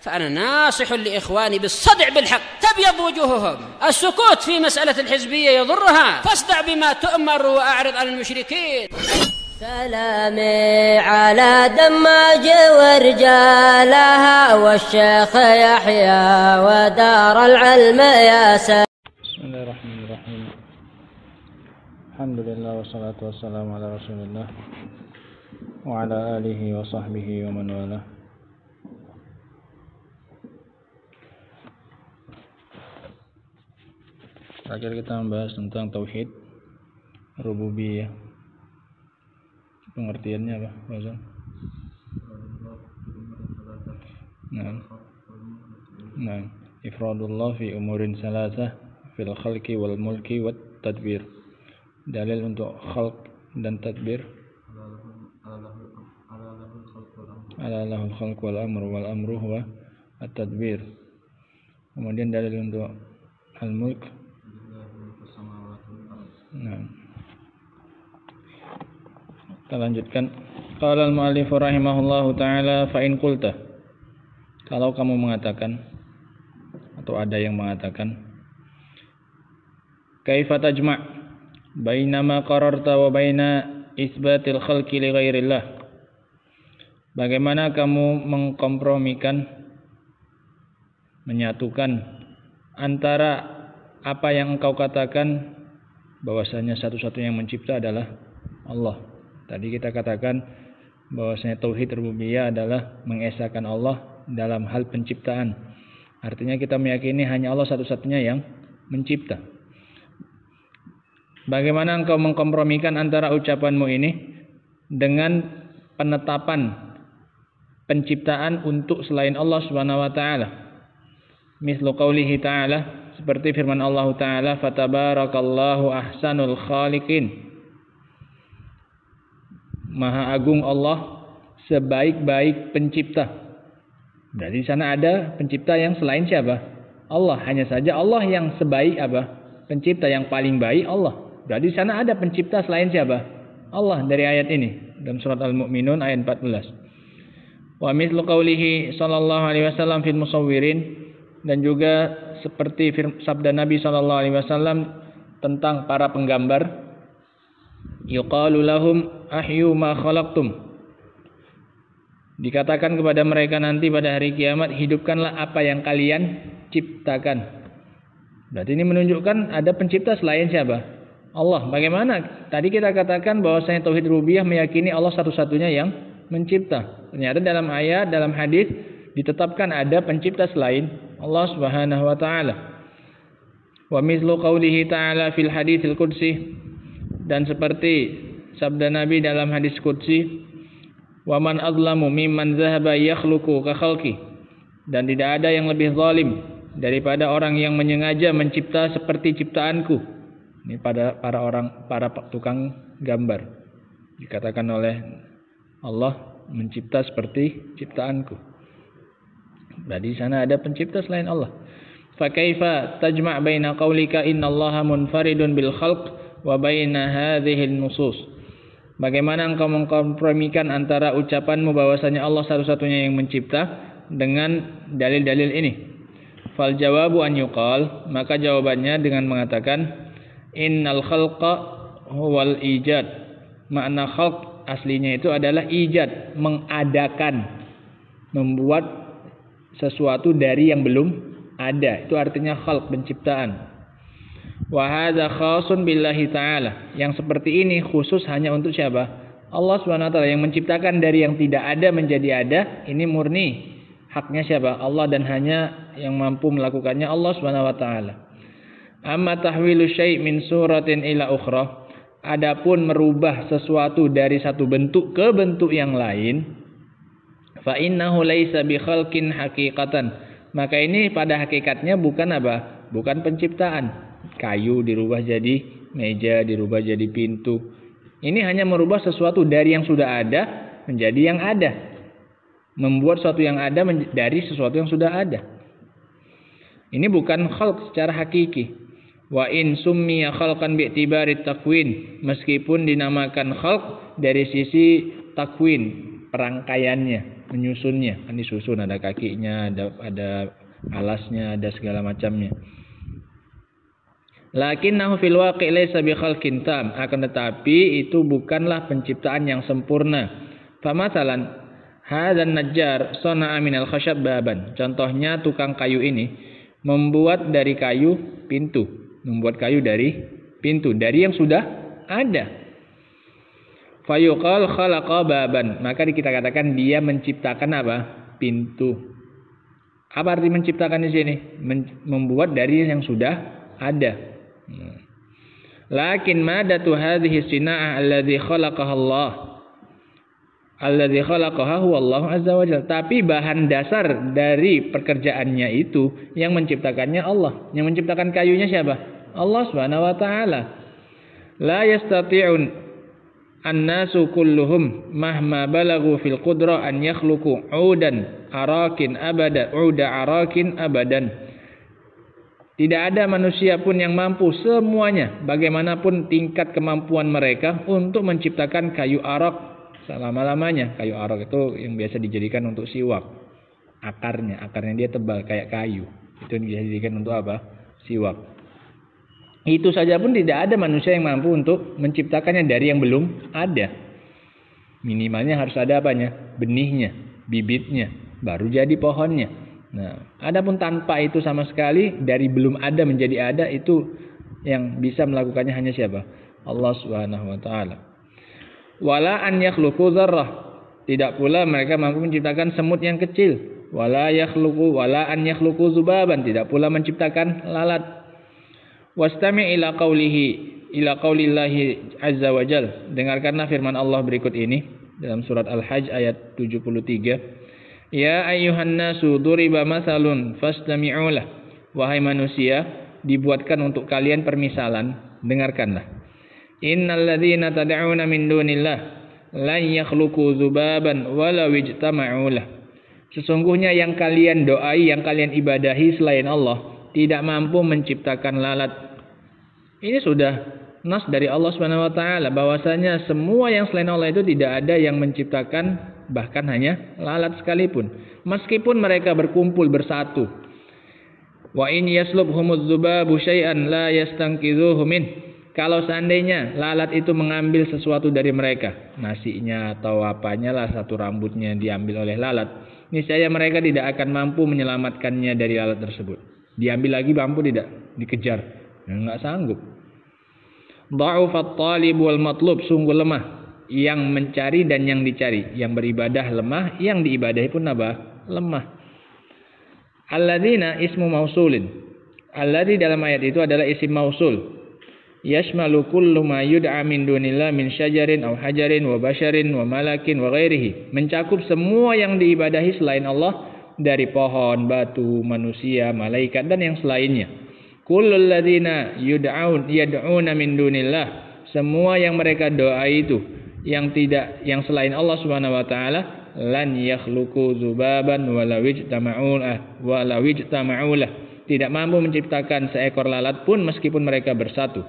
فأنا ناصح لإخواني بالصدع بالحق تبيض وجوههم. السكوت في مسألة الحزبية يضرها، فاصدع بما تؤمر وأعرض عن المشركين. سلامي على دماج ورجالها والشيخ يحيى ودار العلم يا سلام. بسم الله الرحمن الرحيم. الحمد لله والصلاة والسلام على رسول الله وعلى آله وصحبه ومن والاه. Terakhir kita membahas tentang tauhid rububiyah. Pengertiannya apa, Pak? Nah, ifradullah fi umurin salasah fil khalqi wal mulki wat tadbir. Dalil untuk khalq dan tadbir. Ala lahul khalq wal amru huwa at-tadbir. Kemudian dalil untuk al-mulk. Nah, kita lanjutkan. Qala al-mu'allif rahimahullahu ta'ala, fa in qulta, kalau kamu mengatakan atau ada yang mengatakan, kaifa tajma' baina ma qararta wa baina isbatil khalqi li ghairillah, bagaimana kamu mengkompromikan, menyatukan antara apa yang engkau katakan bahwasanya satu-satunya yang mencipta adalah Allah. Tadi kita katakan bahwasanya tauhid rububiyah adalah mengesahkan Allah dalam hal penciptaan. Artinya kita meyakini hanya Allah satu-satunya yang mencipta. Bagaimana engkau mengkompromikan antara ucapanmu ini dengan penetapan penciptaan untuk selain Allah Subhanahu wa taala? Mislu qaulihi ta'ala, seperti firman Allah Ta'ala, fatabarakallahu ahsanul khaliqin, maha agung Allah sebaik-baik pencipta. Berarti di sana ada pencipta yang selain siapa? Allah. Hanya saja Allah yang sebaik apa? Pencipta yang paling baik Allah. Berarti di sana ada pencipta selain siapa? Allah dari ayat ini dalam surat Al-Mu'minun ayat 14. Wa mithlu qaulihi sallallahu alaihi wasallam fil musawwirin, dan juga seperti sabda Nabi sallallahu alaihi wasallam tentang para penggambar, yuqalu lahum ahyu ma khalaqtum, dikatakan kepada mereka nanti pada hari kiamat, hidupkanlah apa yang kalian ciptakan. Berarti ini menunjukkan ada pencipta selain siapa? Allah. Bagaimana? Tadi kita katakan bahwasanya tauhid rububiyah meyakini Allah satu-satunya yang mencipta. Ternyata dalam ayat, dalam hadis ditetapkan ada pencipta selain Allah Subhanahu wa taala. Wa mithlu qaulihi ta'ala fil haditsil qudsi, dan seperti sabda Nabi dalam hadis qudsi, wa man azlamu mimman zahaba yakhluqu ka khalqi, dan tidak ada yang lebih zalim daripada orang yang menyengaja mencipta seperti ciptaanku. Ini pada para tukang gambar. Dikatakan oleh Allah mencipta seperti ciptaanku. Berarti di sana ada pencipta selain Allah. Fa kaifa tajma' baina qaulika innallaha munfaridun bil khalq wa baina hadhihi nusus. Bagaimana engkau mengkompromikan antara ucapanmu bahwasanya Allah satu-satunya yang mencipta dengan dalil-dalil ini? Fal jawabu an yuqal, maka jawabannya dengan mengatakan innal khalqa huwal ijad. Makna khalq aslinya itu adalah ijad, mengadakan, membuat sesuatu dari yang belum ada. Itu artinya khalq, penciptaan. Wa hadza khasun billahi ta'ala. Yang seperti ini khusus hanya untuk siapa? Allah Subhanahu wa taala yang menciptakan dari yang tidak ada menjadi ada. Ini murni haknya siapa? Allah, dan hanya yang mampu melakukannya Allah Subhanahu wa taala. Amma tahwilu syai' min suratin ila ukhra, adapun merubah sesuatu dari satu bentuk ke bentuk yang lain, fa innahu laisa bi khalqin haqiqatan, maka ini pada hakikatnya bukan apa? Bukan penciptaan. Kayu dirubah jadi meja, dirubah jadi pintu. Ini hanya merubah sesuatu dari yang sudah ada menjadi yang ada. Membuat sesuatu yang ada dari sesuatu yang sudah ada. Ini bukan khalq secara hakiki. Wa in summiya khalqan bi'tibari takwin, meskipun dinamakan khalq dari sisi takwin, perangkaiannya. menyusunnya. Kan disusun, ada kakinya, ada alasnya, ada segala macamnya. Lakinnahu fil waqi' laysa bi khalqin tam, akan tetapi itu bukanlah penciptaan yang sempurna. Famathalan hadzal najjar sana'a minal khashab baban. Contohnya tukang kayu ini membuat dari kayu pintu, membuat kayu dari pintu dari yang sudah ada. Fayuqal khalaqa baban, maka kita katakan dia menciptakan apa? Pintu. Apa arti menciptakan di sini? Membuat dari yang sudah ada. Lakin madatu hadhihi sina'ah alladhi khalaqaha Allah, alladhi khalaqaha huwa Allah azza wa jalla. Tapi bahan dasar dari pekerjaannya itu yang menciptakannya Allah. Yang menciptakan kayunya siapa? Allah Subhanahu wa taala. La yastati'un an-nasu kulluhum mahma balagu fil qudrah an yakhluqu 'udan arakin abada, 'uda arakin abadan. Tidak ada manusia pun yang mampu semuanya, bagaimanapun tingkat kemampuan mereka, untuk menciptakan kayu arak selama-lamanya. Kayu arak itu yang biasa dijadikan untuk siwak. Akarnya dia tebal kayak kayu. Itu yang dijadikan untuk apa? Siwak. Itu saja pun tidak ada manusia yang mampu untuk menciptakannya dari yang belum ada. Minimalnya harus ada apanya? Benihnya, bibitnya, baru jadi pohonnya. Nah, adapun tanpa itu sama sekali, dari belum ada menjadi ada, itu yang bisa melakukannya hanya siapa? Allah Subhanahu wa taala. Wala an yakhluqu dzarrah, tidak pula mereka mampu menciptakan semut yang kecil. Wala an yakhluqu dzubaban, tidak pula menciptakan lalat. Wastami' ila qaulillahi azza wa jal. Dengarkanlah firman Allah berikut ini dalam surat Al-Hajj ayat 73. Ya ayyuhan nasu duriba masalun fastami'u lah. Wahai manusia, dibuatkan untuk kalian permisalan, dengarkanlah. Innal ladzina tad'una min dunillah lan yakhluqu dzubaban walau ijtama'u lah. Sesungguhnya yang kalian doai, yang kalian ibadahi selain Allah, tidak mampu menciptakan lalat. Ini sudah nas dari Allah Subhanahu wa taala bahwasanya semua yang selain Allah itu tidak ada yang menciptakan, bahkan hanya lalat sekalipun, meskipun mereka berkumpul bersatu. Wa in yaslubhumuz dzubabu syai'an la yastanqidhuhu min. Kalau seandainya lalat itu mengambil sesuatu dari mereka, nasinya atau apanya lah, satu rambutnya diambil oleh lalat, niscaya mereka tidak akan mampu menyelamatkannya dari lalat tersebut. Diambil lagi mampu tidak? Dikejar, enggak sanggup. Dha'ufat talib wal matlub, sungguh lemah yang mencari dan yang dicari. Yang beribadah lemah, yang diibadahi pun apa? Lemah. Alladzina ismu mausulin. Alladzi dalam ayat itu adalah isim mausul. Yashmalu kullu ma yud'a min dunillah min syajarin aw hajarin wa basharin wa malakin wa ghairihi. Mencakup semua yang diibadahi selain Allah, dari pohon, batu, manusia, malaikat dan yang selainnya. Kullul ladzina yad'una min dunillah. Semua yang mereka doa itu, yang selain Allah Subhanahu wa taala, lan yakhluqu dzubaban walau ijtama'u lah. Tidak mampu menciptakan seekor lalat pun meskipun mereka bersatu.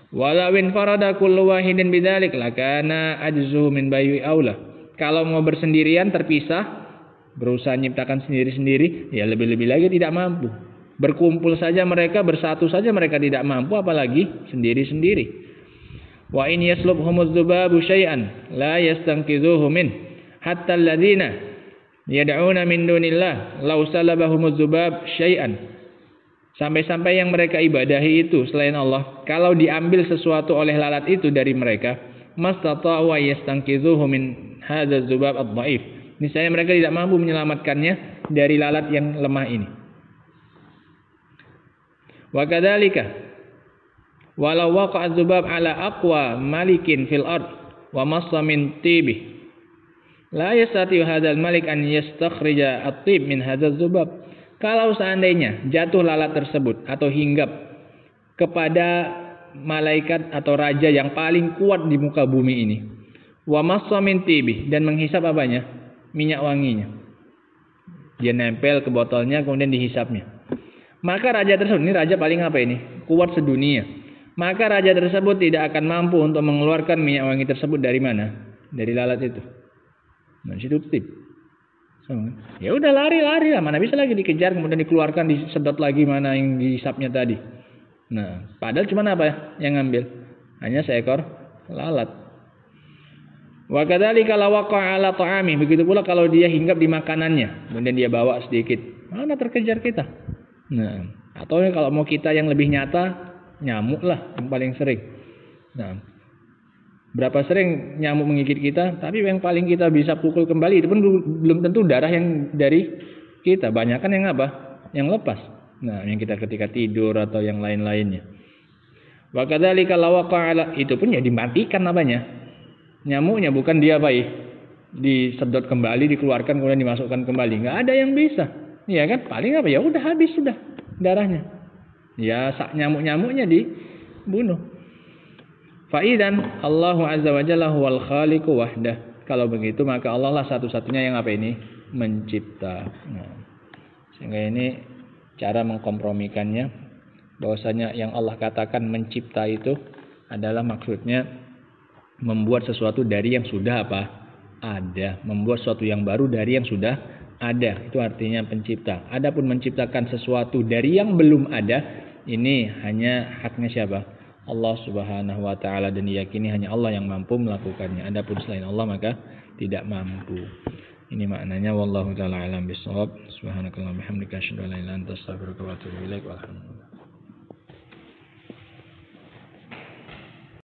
Walau infarada kullu wahidin bidzalik lakana ajzuhu min bayyi aula. Kalau mau bersendirian terpisah, berusaha menciptakan sendiri-sendiri, ya lebih-lebih lagi tidak mampu. Berkumpul saja mereka, bersatu saja mereka tidak mampu, apalagi sendiri-sendiri. Wa in yaslubhumuz dzubabu syai'an la yastanqidhuhu min hatta alladzina yad'una min dunillah law salabahumuz dzubab syai'an. Sampai-sampai yang mereka ibadahi itu selain Allah, kalau diambil sesuatu oleh lalat itu dari mereka, mastata'u wa yastanqidhuhu min hadzal dzubab ad-dhaif. Niscaya mereka tidak mampu menyelamatkannya dari lalat yang lemah ini. Wa kadzalika walau waqa'a dzubab ala aqwa malikin fil ard wa massa min tibih la yastati hadzal malik an yastakhrija at-tib min hadzal dzubab. Kalau seandainya jatuh lalat tersebut atau hinggap kepada malaikat atau raja yang paling kuat di muka bumi ini, wa massa min tibih, dan menghisap apanya? Minyak wanginya. Dia nempel ke botolnya kemudian dihisapnya. Maka raja tersebut, ini raja paling apa ini? Kuat sedunia. Maka raja tersebut tidak akan mampu untuk mengeluarkan minyak wangi tersebut dari mana? Dari lalat itu. Nah, itu tip. Ya udah lari lah, mana bisa lagi dikejar kemudian dikeluarkan disedot lagi mana yang dihisapnya tadi. Nah, padahal cuma apa yang ngambil? Hanya seekor lalat. Wa kadzalika law waqa'a 'ala ta'ami, begitu pula kalau dia hinggap di makanannya, kemudian dia bawa sedikit, mana terkejar kita. Nah, atau kalau mau kita yang lebih nyata, nyamuk lah yang paling sering. Nah, berapa sering nyamuk menggigit kita, tapi yang paling kita bisa pukul kembali itu pun belum tentu darah yang dari kita, banyak kan yang apa? Yang lepas. Nah, yang kita ketika tidur atau yang lain-lainnya. Wa kadzalika law waqa'a, itu pun ya dimatikan apanya? Nyamuknya, bukan dia apa ya? Disedot kembali, dikeluarkan kemudian dimasukkan kembali. Enggak ada yang bisa. Ya kan? Paling apa? Ya udah habis sudah darahnya. Ya nyamuk-nyamuknya dibunuh. Faidan Allahu azza wa jalla huwal khaliqu wahdah. Kalau begitu maka Allah lah satu-satunya yang apa ini? Mencipta. Nah, sehingga ini cara mengkompromikannya, bahwasanya yang Allah katakan mencipta itu adalah maksudnya membuat sesuatu dari yang sudah apa? Ada. Membuat sesuatu yang baru dari yang sudah ada. Itu artinya pencipta. Adapun menciptakan sesuatu dari yang belum ada, ini hanya haknya siapa? Allah Subhanahu wa taala, dan diyakini hanya Allah yang mampu melakukannya. Adapun selain Allah maka tidak mampu. Ini maknanya wallahu taala alam bisawab. Subhanakallahumma bihamdika asyhadu an la ilaha illa anta astaghfiruka wa atubu ilaik. Walhamdulillah.